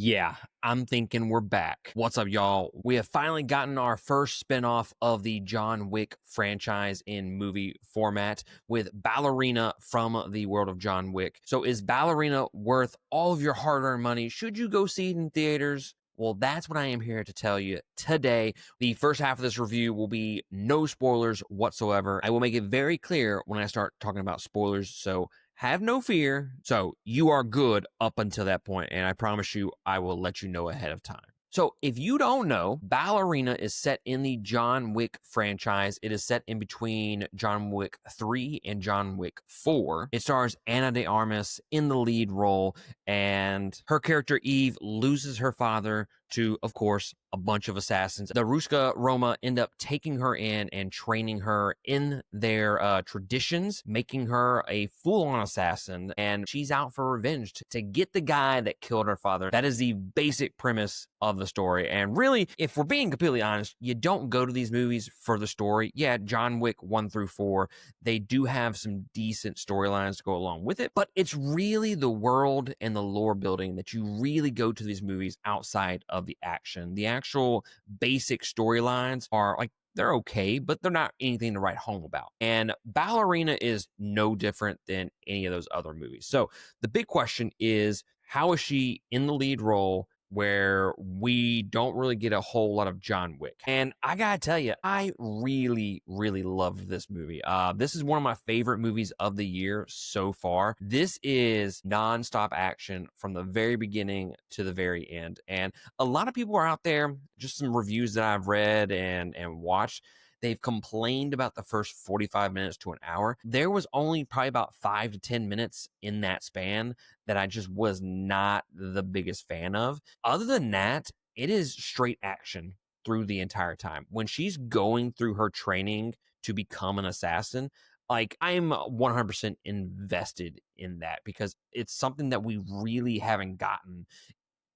Yeah, I'm thinking we're back. What's up, y'all? We have finally gotten our first spinoff of the John Wick franchise in movie format with Ballerina from the world of John Wick. So is Ballerina worth all of your hard-earned money? Should you go see it in theaters? Well, that's what I am here to tell you today. The first half of this review will be no spoilers whatsoever. I will make it very clear when I start talking about spoilers, so have no fear. So you are good up until that point, and I promise you, I will let you know ahead of time. So if you don't know, Ballerina is set in the John Wick franchise. It is set in between John Wick 3 and John Wick 4. It stars Ana de Armas in the lead role, and her character Eve loses her father to, of course, a bunch of assassins. The Ruska Roma end up taking her in and training her in their traditions, making her a full-on assassin, and she's out for revenge to get the guy that killed her father. That is the basic premise of the story. And really, if we're being completely honest, you don't go to these movies for the story. Yeah, John Wick 1 through 4, they do have some decent storylines to go along with it, but it's really the world and the lore building that you really go to these movies outside of the action. The actual basic storylines are like, they're okay, but they're not anything to write home about. And Ballerina is no different than any of those other movies. So the big question is, how is she in the lead role where we don't really get a whole lot of John Wick? And I gotta tell you, I really, really loved this movie. This is one of my favorite movies of the year so far. This is nonstop action from the very beginning to the very end. And a lot of people are out there, just some reviews that I've read and watched, they've complained about the first 45 minutes to an hour. There was only probably about 5 to 10 minutes in that span that I just was not the biggest fan of. Other than that, it is straight action through the entire time. When she's going through her training to become an assassin, like, I'm 100% invested in that because it's something that we really haven't gotten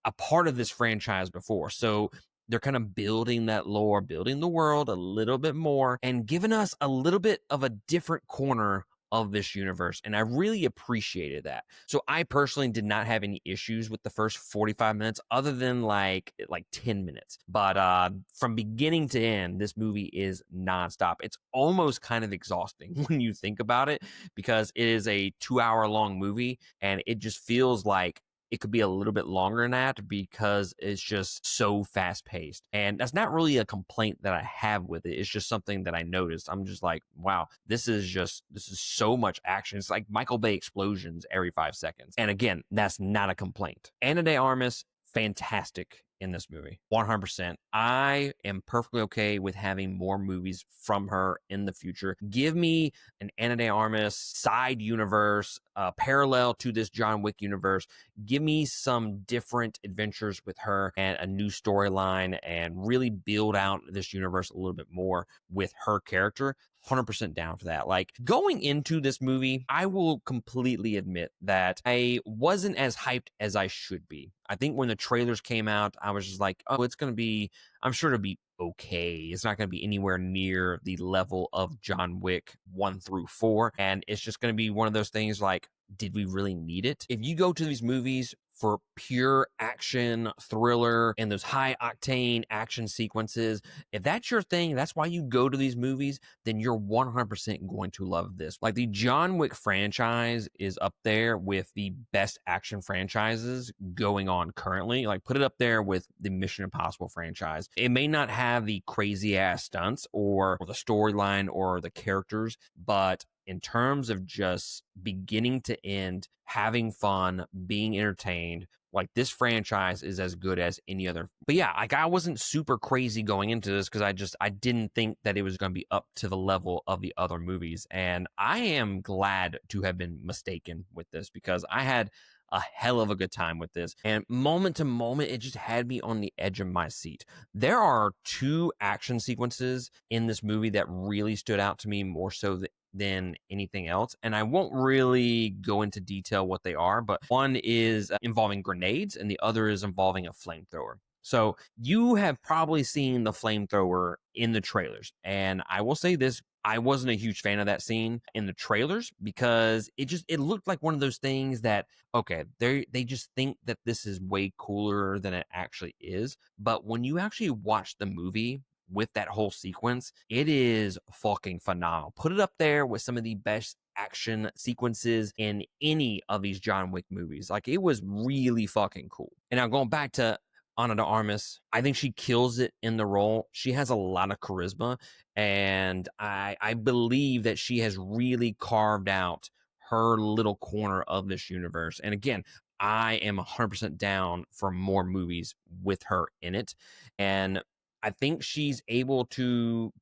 a part of this franchise before. So they're kind of building that lore, building the world a little bit more, and giving us a little bit of a different corner of this universe. And I really appreciated that. So I personally did not have any issues with the first 45 minutes other than like 10 minutes. But from beginning to end, this movie is nonstop. It's almost kind of exhausting when you think about it because it is a 2-hour long movie and it just feels like it could be a little bit longer than that because it's just so fast paced. And that's not really a complaint that I have with it. It's just something that I noticed. I'm just like, wow, this is so much action. It's like Michael Bay explosions every 5 seconds. And again, that's not a complaint. Ana de Armas, fantastic in this movie, 100%. I am perfectly okay with having more movies from her in the future. Give me an Ana de Armas side universe, parallel to this John Wick universe. Give me some different adventures with her and a new storyline and really build out this universe a little bit more with her character. 100% down for that. Like, going into this movie, I will completely admit that I wasn't as hyped as I should be. I think when the trailers came out, I was just like, oh, it's going to be, I'm sure it'll be okay. It's not going to be anywhere near the level of John Wick 1 through 4. And it's just going to be one of those things like, did we really need it? If you go to these movies for pure action, thriller, and those high octane action sequences, if that's your thing, that's why you go to these movies, then you're 100% going to love this. Like, the John Wick franchise is up there with the best action franchises going on currently. Like, put it up there with the Mission Impossible franchise. It may not have the crazy ass stunts or the storyline or the characters, but in terms of just beginning to end, having fun, being entertained, like, this franchise is as good as any other. But yeah, like, I wasn't super crazy going into this because I didn't think that it was going to be up to the level of the other movies. And I am glad to have been mistaken with this because I had a hell of a good time with this. And moment to moment, it just had me on the edge of my seat. There are 2 action sequences in this movie that really stood out to me more so than anything else. And I won't really go into detail what they are, but one is involving grenades and the other is involving a flamethrower. So you have probably seen the flamethrower in the trailers. And I will say this, I wasn't a huge fan of that scene in the trailers because it looked like one of those things that, okay, they just think that this is way cooler than it actually is. But when you actually watch the movie with that whole sequence, it is fucking phenomenal. Put it up there with some of the best action sequences in any of these John Wick movies. Like, it was really fucking cool. And now going back to Ana de Armas, I think she kills it in the role. She has a lot of charisma, and I believe that she has really carved out her little corner of this universe. And again, I am 100% down for more movies with her in it. And I think she's able to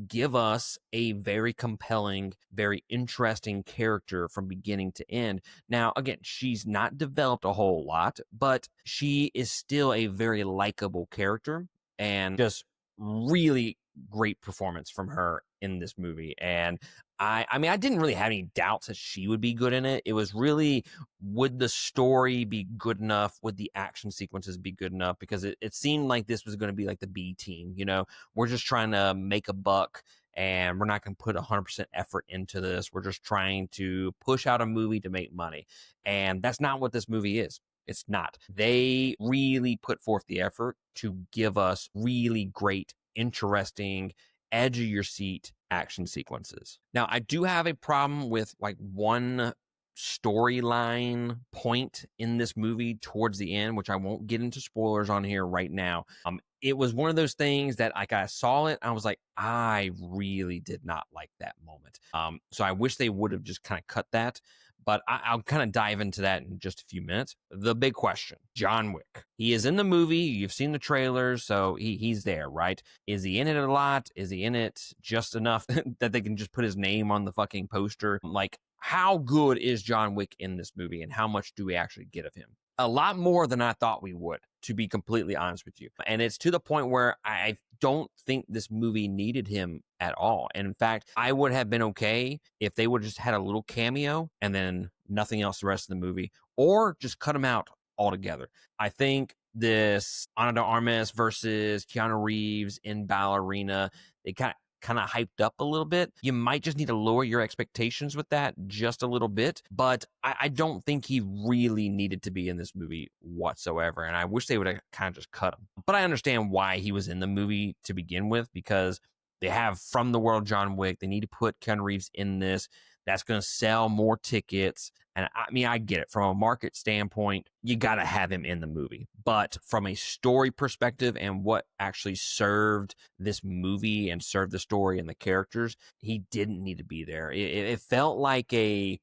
give us a very compelling, very interesting character from beginning to end. Now, again, she's not developed a whole lot, but she is still a very likable character, and just really great performance from her in this movie. And I mean, I didn't really have any doubts that she would be good in it. It was really, would the story be good enough? Would the action sequences be good enough? Because it seemed like this was going to be like the B team, you know, we're just trying to make a buck, and we're not going to put 100% effort into this. We're just trying to push out a movie to make money. And that's not what this movie is. It's not. They really put forth the effort to give us really great, interesting, edge of your seat action sequences. Now, I do have a problem with like one storyline point in this movie towards the end, which I won't get into spoilers on here right now. It was one of those things that, like, I saw it, I was like, I really did not like that moment. So I wish they would have just kind of cut that. But I'll kind of dive into that in just a few minutes. The big question, John Wick. He is in the movie. You've seen the trailers, so he's there, right? Is he in it a lot? Is he in it just enough that they can just put his name on the fucking poster? Like, how good is John Wick in this movie, and how much do we actually get of him? A lot more than I thought we would, to be completely honest with you. And it's to the point where I don't think this movie needed him at all. And in fact, I would have been okay if they would have just had a little cameo and then nothing else the rest of the movie, or just cut him out altogether. I think this Ana de Armas versus Keanu Reeves in Ballerina, they kind of hyped up a little bit. You might just need to lower your expectations with that just a little bit, but I don't think he really needed to be in this movie whatsoever, and I wish they would have kind of just cut him. But I understand why he was in the movie to begin with, because they have From the World John Wick. They need to put Keanu Reeves in this. That's going to sell more tickets. And I mean, I get it. From a market standpoint, you got to have him in the movie. But from a story perspective and what actually served this movie and served the story and the characters, he didn't need to be there. It felt like an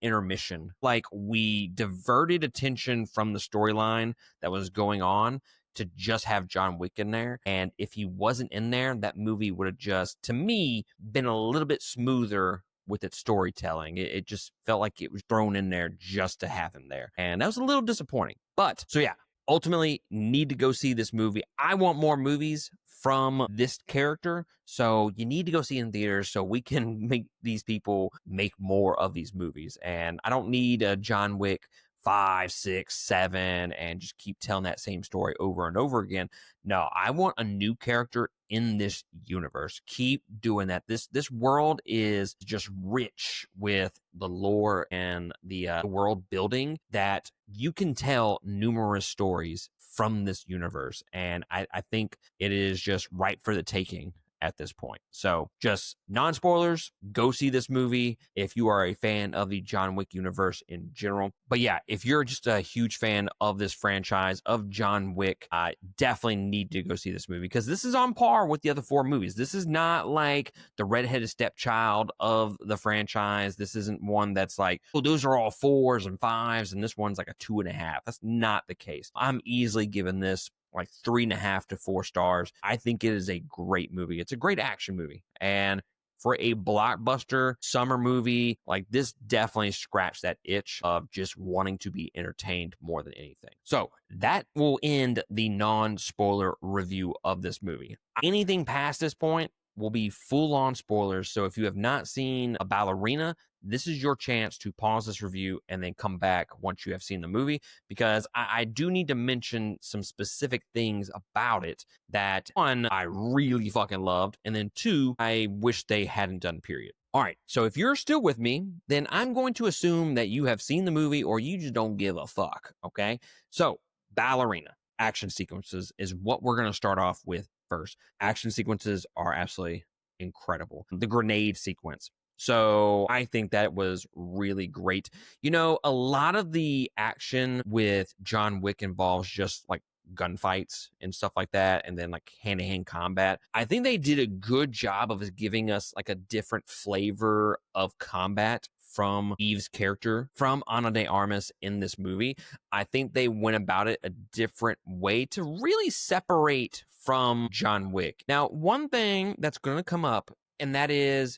intermission. Like, we diverted attention from the storyline that was going on to just have John Wick in there. And if he wasn't in there, that movie would have just, to me, been a little bit smoother with its storytelling. It just felt like it was thrown in there just to have him there. And that was a little disappointing. But, so yeah, ultimately need to go see this movie. I want more movies from this character, so you need to go see it in theaters so we can make these people make more of these movies. And I don't need a John Wick 5, 6, 7 and just keep telling that same story over and over again. No, I want a new character in this universe. Keep doing that. This world is just rich with the lore and the world building that you can tell numerous stories from this universe. And I think it is just ripe for the taking at this point. So just non-spoilers, go see this movie if you are a fan of the John Wick universe in general. But yeah, if you're just a huge fan of this franchise, of John Wick, I definitely need to go see this movie, because this is on par with the other 4 movies. This is not like the redheaded stepchild of the franchise. This isn't one that's like, well, those are all 4s and 5s and this one's like a 2.5. That's not the case. I'm easily giving this like 3.5 to 4 stars. I think it is a great movie. It's a great action movie. And for a blockbuster summer movie, like, this definitely scratched that itch of just wanting to be entertained more than anything. So that will end the non-spoiler review of this movie. Anything past this point will be full-on spoilers. So if you have not seen a Ballerina, this is your chance to pause this review and then come back once you have seen the movie, because I do need to mention some specific things about it that, one, I really fucking loved, and then two, I wish they hadn't done, period. All right, so if you're still with me, then I'm going to assume that you have seen the movie or you just don't give a fuck, okay? So, Ballerina action sequences is what we're going to start off with first. Action sequences are absolutely incredible. The grenade sequence. So I think that was really great. You know, a lot of the action with John Wick involves just like gunfights and stuff like that, and then like hand-to-hand combat. I think they did a good job of giving us like a different flavor of combat from Eve's character from Ana de Armas in this movie. I think they went about it a different way to really separate from John Wick. Now, one thing that's going to come up, and that is,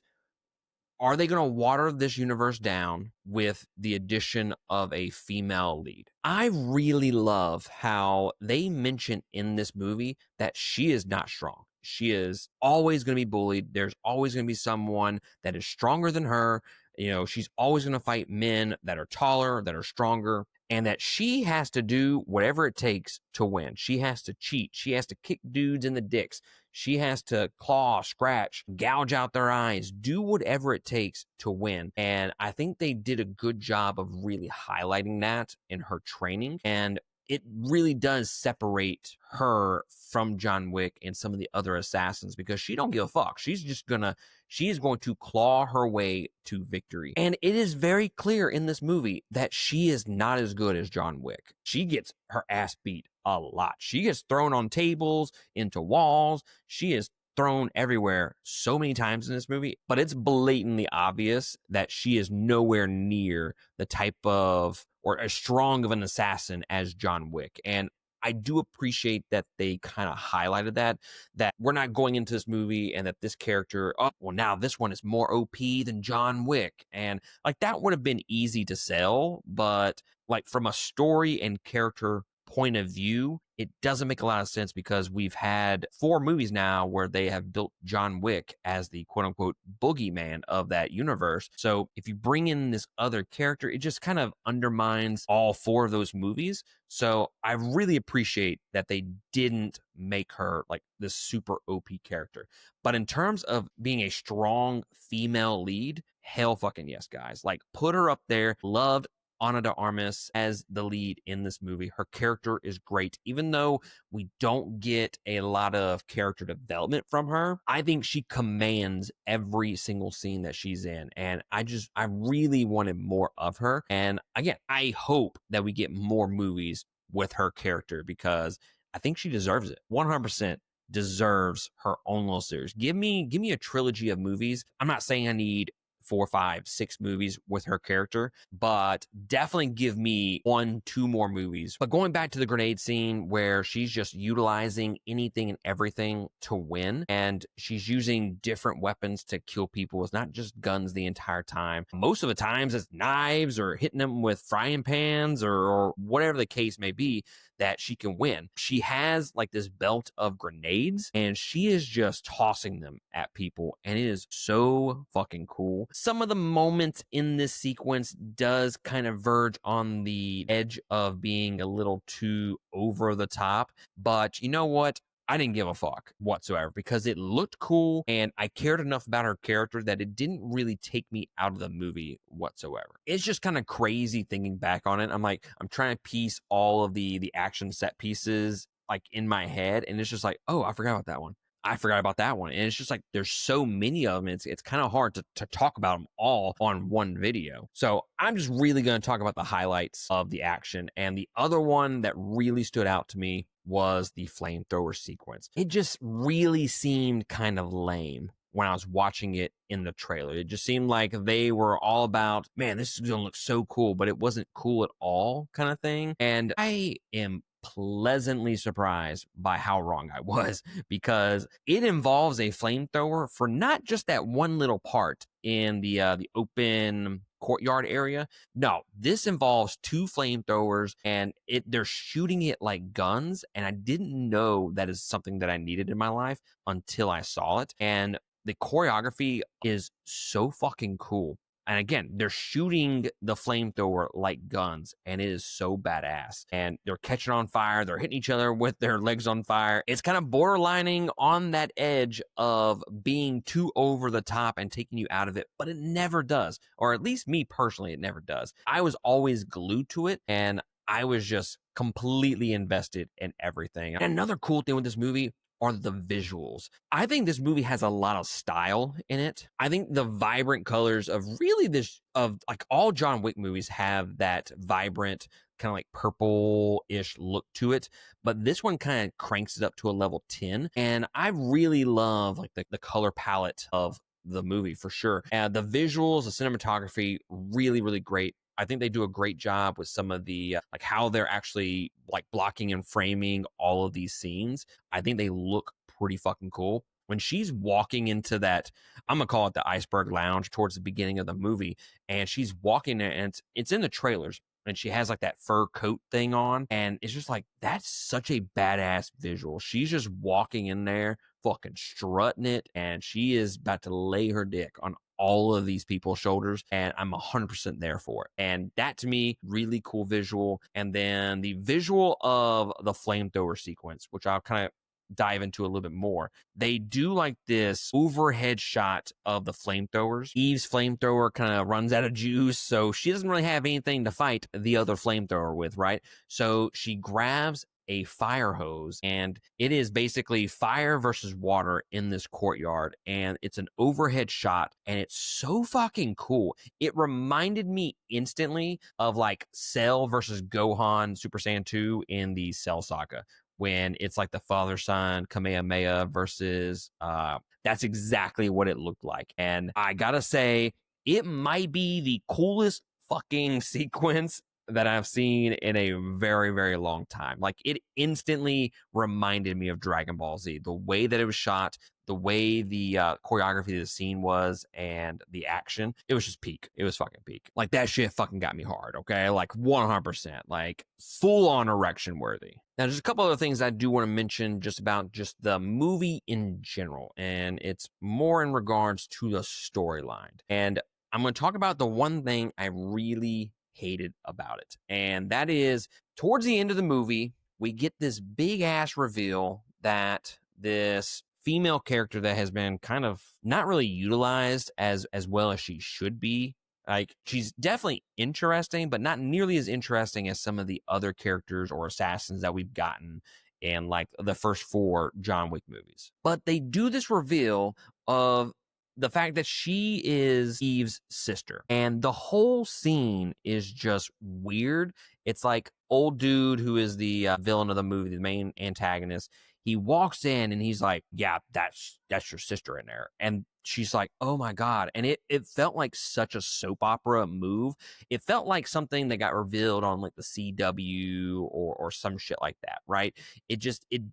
are they going to water this universe down with the addition of a female lead? I really love how they mention in this movie that she is not strong. She is always going to be bullied. There's always going to be someone that is stronger than her. You know, she's always going to fight men that are taller, that are stronger, and that she has to do whatever it takes to win. She has to cheat. She has to kick dudes in the dicks. She has to claw, scratch, gouge out their eyes, do whatever it takes to win. And I think they did a good job of really highlighting that in her training. And it really does separate her from John Wick and some of the other assassins, because she don't give a fuck. She is going to claw her way to victory. And it is very clear in this movie that she is not as good as John Wick. She gets her ass beat a lot. She gets thrown on tables, into walls. She is thrown everywhere so many times in this movie, but it's blatantly obvious that she is nowhere near the type of, or as strong of an assassin as John Wick. And I do appreciate that they kind of highlighted that we're not going into this movie and that this character, oh, well, now this one is more OP than John Wick. And like that would have been easy to sell, but like from a story and character point of view, it doesn't make a lot of sense, because we've had 4 movies now where they have built John Wick as the quote unquote boogeyman of that universe. So if you bring in this other character, it just kind of undermines all 4 of those movies. So I really appreciate that they didn't make her like this super OP character. But in terms of being a strong female lead, hell fucking yes, guys. Like, put her up there. Loved Ana de Armas as the lead in this movie. Her character is great. Even though we don't get a lot of character development from her, I think she commands every single scene that she's in. And I really wanted more of her. And again, I hope that we get more movies with her character, because I think she deserves it. 100% deserves her own little series. Give me a trilogy of movies. I'm not saying I need 4, 5, 6 movies with her character, but definitely give me 1, 2 more movies. But going back to the grenade scene where she's just utilizing anything and everything to win, and she's using different weapons to kill people. It's not just guns the entire time. Most of the times it's knives or hitting them with frying pans or whatever the case may be that she can win. She has like this belt of grenades and she is just tossing them at people, and it is so fucking cool. Some of the moments in this sequence does kind of verge on the edge of being a little too over the top, but you know what? I didn't give a fuck whatsoever, because it looked cool and I cared enough about her character that it didn't really take me out of the movie whatsoever. It's just kind of crazy thinking back on it. I'm trying to piece all of the action set pieces like in my head, and it's just like, oh, I forgot about that one. I forgot about that one. And it's just like, there's so many of them. It's kind of hard to talk about them all on one video. So I'm just really going to talk about the highlights of the action. And the other one that really stood out to me was the flamethrower sequence. It just really seemed kind of lame when I was watching it in the trailer. It just seemed like they were all about, man, this is going to look so cool, but it wasn't cool at all kind of thing. And I am pleasantly surprised by how wrong I was, because it involves a flamethrower for not just that one little part in the open courtyard area. No, this involves 2 flamethrowers, and they're shooting it like guns, and I didn't know that is something that I needed in my life until I saw it. And the choreography is so fucking cool. And again, they're shooting the flamethrower like guns, and it is so badass. And they're catching on fire. They're hitting each other with their legs on fire. It's kind of borderlining on that edge of being too over the top and taking you out of it, but it never does. Or at least me personally, it never does. I was always glued to it, and I was just completely invested in everything. And another cool thing with this movie are the visuals. I think this movie has a lot of style in it. I think the vibrant colors of like all John Wick movies have that vibrant kind of like purple-ish look to it, but this one kind of cranks it up to a level 10. And I really love like the color palette of the movie for sure. The visuals, the cinematography, really, really great. I think they do a great job with some of the like how they're actually like blocking and framing all of these scenes. I think they look pretty fucking cool. When she's walking into that, I'm gonna call it the Iceberg Lounge towards the beginning of the movie, and she's walking there, and it's in the trailers, and she has like that fur coat thing on, and it's just like, that's such a badass visual. She's just walking in there, fucking strutting it, and she is about to lay her dick on all of these people's shoulders, and I'm 100% there for it. And that, to me, really cool visual. And then the visual of the flamethrower sequence, which I'll kind of dive into a little bit more. They do like this overhead shot of the flamethrowers. Eve's flamethrower kind of runs out of juice, so she doesn't really have anything to fight the other flamethrower with, right? So she grabs a fire hose, and it is basically fire versus water in this courtyard, and it's an overhead shot, and it's so fucking cool. It reminded me instantly of like Cell versus Gohan Super Saiyan 2 in the Cell saga, when it's like the father-son Kamehameha versus that's exactly what it looked like. And I gotta say, it might be the coolest fucking sequence that I've seen in a very, very long time. Like, it instantly reminded me of Dragon Ball Z. The way that it was shot, the way the choreography of the scene was, and the action, it was just peak. It was fucking peak. Like, that shit fucking got me hard, okay? Like, 100%. Like, full-on erection worthy. Now, there's a couple other things I do want to mention just about just the movie in general, and it's more in regards to the storyline. And I'm going to talk about the one thing I really hated about it, and that is towards the end of the movie, we get this big ass reveal that this female character that has been kind of not really utilized as well as she should be. Like, she's definitely interesting, but not nearly as interesting as some of the other characters or assassins that we've gotten in like the first 4 John Wick movies. But they do this reveal of the fact that she is Eve's sister, and the whole scene is just weird. It's like old dude who is the villain of the movie, the main antagonist. He walks in and he's like, yeah, that's your sister in there. And she's like, oh my God. And it felt like such a soap opera move. It felt like something that got revealed on like the CW or some shit like that, right? It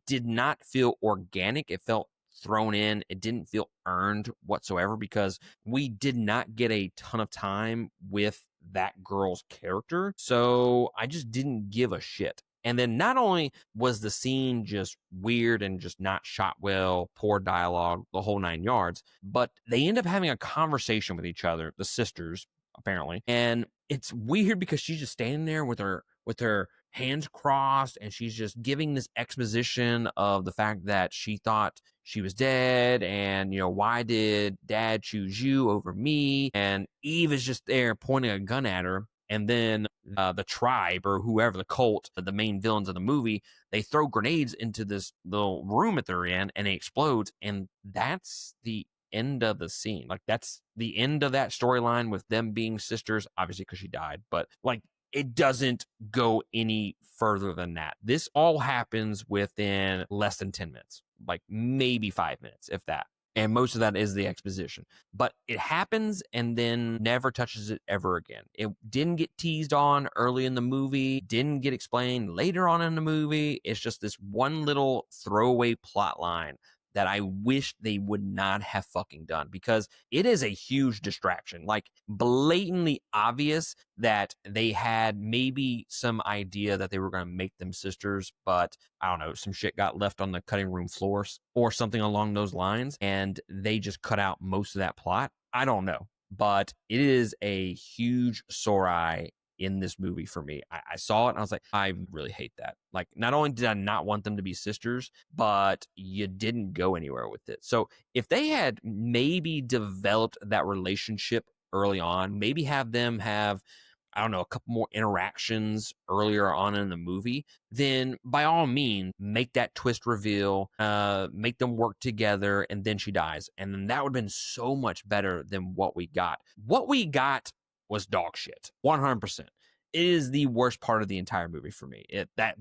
did not feel organic. It felt thrown in. It didn't feel earned whatsoever, because we did not get a ton of time with that girl's character. So I just didn't give a shit. And then not only was the scene just weird and just not shot well, poor dialogue, the whole 9 yards, but they end up having a conversation with each other, the sisters, apparently. And it's weird because she's just standing there with her hands crossed, and she's just giving this exposition of the fact that she thought she was dead, and, you know, why did dad choose you over me? And Eve is just there pointing a gun at her. And then the tribe, or whoever, the cult, the main villains of the movie, they throw grenades into this little room that they're in, and it explodes. And that's the end of the scene. Like, that's the end of that storyline with them being sisters, obviously because she died. But like, it doesn't go any further than that. This all happens within less than 10 minutes, like maybe 5 minutes, if that. And most of that is the exposition. But it happens and then never touches it ever again. It didn't get teased on early in the movie, didn't get explained later on in the movie. It's just this one little throwaway plot line that I wish they would not have fucking done, because it is a huge distraction. Like, blatantly obvious that they had maybe some idea that they were going to make them sisters, but I don't know, some shit got left on the cutting room floors or something along those lines, and they just cut out most of that plot. I don't know. but it is a huge sore eye in this movie for me. I saw it and I was like, I really hate that. Like, not only did I not want them to be sisters, but you didn't go anywhere with it. So if they had maybe developed that relationship early on, maybe have them have, I don't know, a couple more interactions earlier on in the movie, then by all means, make that twist reveal, make them work together, and then she dies. And then that would have been so much better than what we got. What we got was dog shit, 100%. It is the worst part of the entire movie for me. That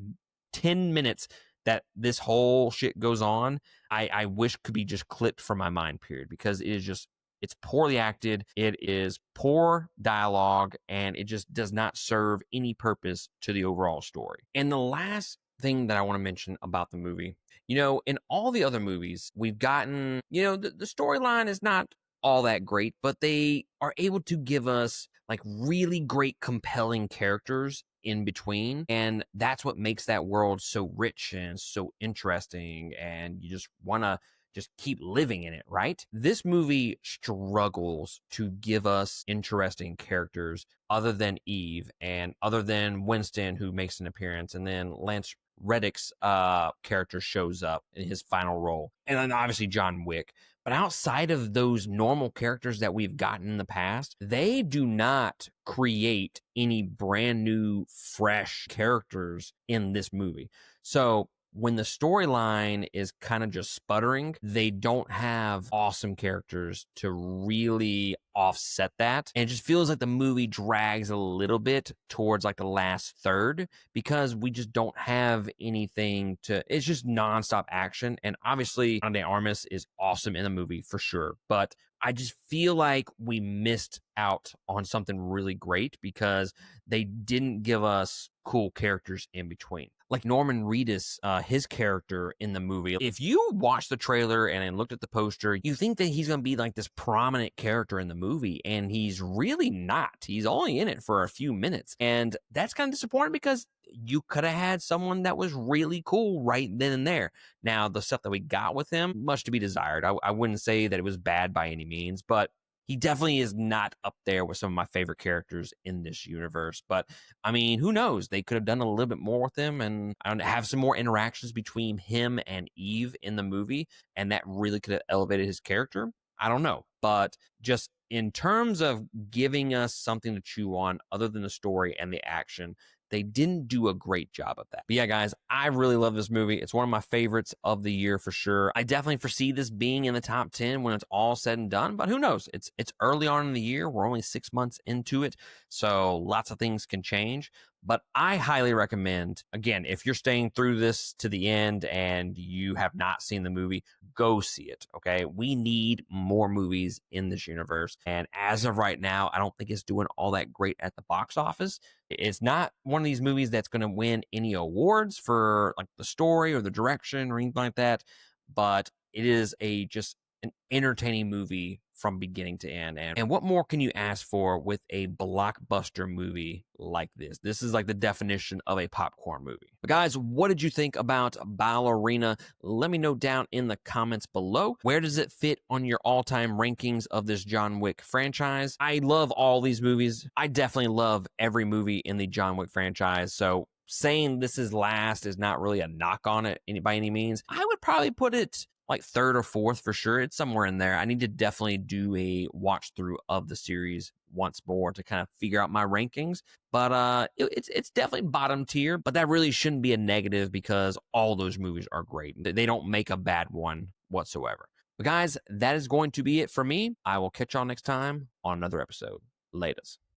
10 minutes that this whole shit goes on, I wish could be just clipped from my mind, period, because it is just, it's poorly acted. It is poor dialogue, and it just does not serve any purpose to the overall story. And the last thing that I want to mention about the movie, in all the other movies, we've gotten, the storyline is not all that great, but they are able to give us like really great, compelling characters in between. And that's what makes that world so rich and so interesting. And you just want to just keep living in it, right? This movie struggles to give us interesting characters other than Eve and other than Winston, who makes an appearance, and then Lance Reddick's character shows up in his final role, and then obviously John Wick. But outside of those normal characters that we've gotten in the past, they do not create any brand new, fresh characters in this movie. So when the storyline is kind of just sputtering, they don't have awesome characters to really offset that. And it just feels like the movie drags a little bit towards like the last third because we just don't have anything to, it's just nonstop action. And obviously, Armas is awesome in the movie for sure. But I just feel like we missed out on something really great because they didn't give us cool characters in between. Like Norman Reedus, his character in the movie, if you watch the trailer and then looked at the poster, you think that he's going to be like this prominent character in the movie, and he's really not. He's only in it for a few minutes, and that's kind of disappointing because you could have had someone that was really cool right then and there. Now, the stuff that we got with him, much to be desired. I wouldn't say that it was bad by any means, but he definitely is not up there with some of my favorite characters in this universe. But I mean, who knows? They could have done a little bit more with him and have some more interactions between him and Eve in the movie. And that really could have elevated his character. I don't know. But just in terms of giving us something to chew on other than the story and the action, they didn't do a great job of that. But yeah, guys, I really love this movie. It's one of my favorites of the year for sure. I definitely foresee this being in the top 10 when it's all said and done, but who knows? It's early on in the year. We're only 6 months into it, so lots of things can change. But I highly recommend, again, if you're staying through this to the end and you have not seen the movie, go see it, okay? We need more movies in this universe. And as of right now, I don't think it's doing all that great at the box office. It's not one of these movies that's going to win any awards for like the story or the direction or anything like that. But it is just an entertaining movie from beginning to end. And what more can you ask for with a blockbuster movie like this? This is like the definition of a popcorn movie. But guys, what did you think about Ballerina? Let me know down in the comments below. Where does it fit on your all-time rankings of this John Wick franchise? I love all these movies. I definitely love every movie in the John Wick franchise. So saying this is last is not really a knock on it by any means. I would probably put it like third or fourth for sure. It's somewhere in there. I need to definitely do a watch through of the series once more to kind of figure out my rankings. But it's definitely bottom tier, but that really shouldn't be a negative because all those movies are great. They don't make a bad one whatsoever. But guys, that is going to be it for me. I will catch y'all next time on another episode. Laters.